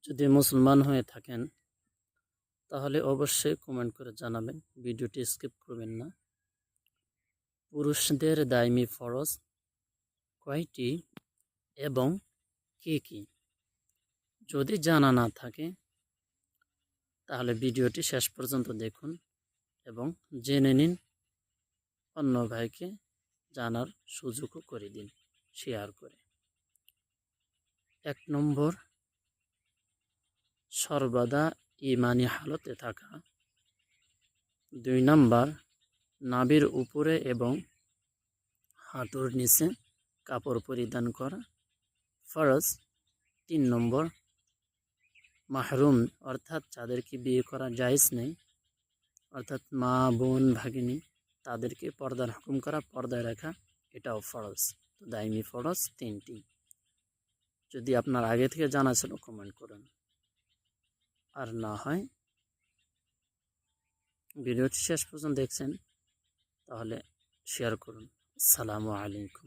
যদি মুসলমান হয়ে থাকেন তাহলে অবশ্যই কমেন্ট করে জানাবেন, ভিডিওটি স্কিপ করবেন না। পুরুষদের দায়মি ফরজ কয়টি এবং কি কি? যদি জানা না থাকে তাহলে ভিডিওটি শেষ পর্যন্ত দেখুন এবং জেনে নিন, অন্য ভাইকে জানার সুযোগও করে দিন শেয়ার করে। 1 নম্বর, সর্বদা ঈমানি হালতে থাকা। 2 নম্বর, নাভির উপরে এবং হাঁটুর নিচে কাপড় পরিধান করা ফরজ। 3 নম্বর, মাহরুম অর্থাৎ যাদেরকে বিয়ে করা জায়েজ নেই, অর্থাৎ মা, বোন, ভাগিনী, তাদেরকে পর্দার হুকুম করা, পর্দায় রাখা, এটাও ফরজ। তো দায়মি ফরজ 3টি। যদি আপনার আগে থেকে জানা ছিল কমেন্ট করুন, আর না হয় ভিডিওটি শেষ পর্যন্ত দেখছেন তাহলে শেয়ার করুন। আসসালামু আলাইকুম।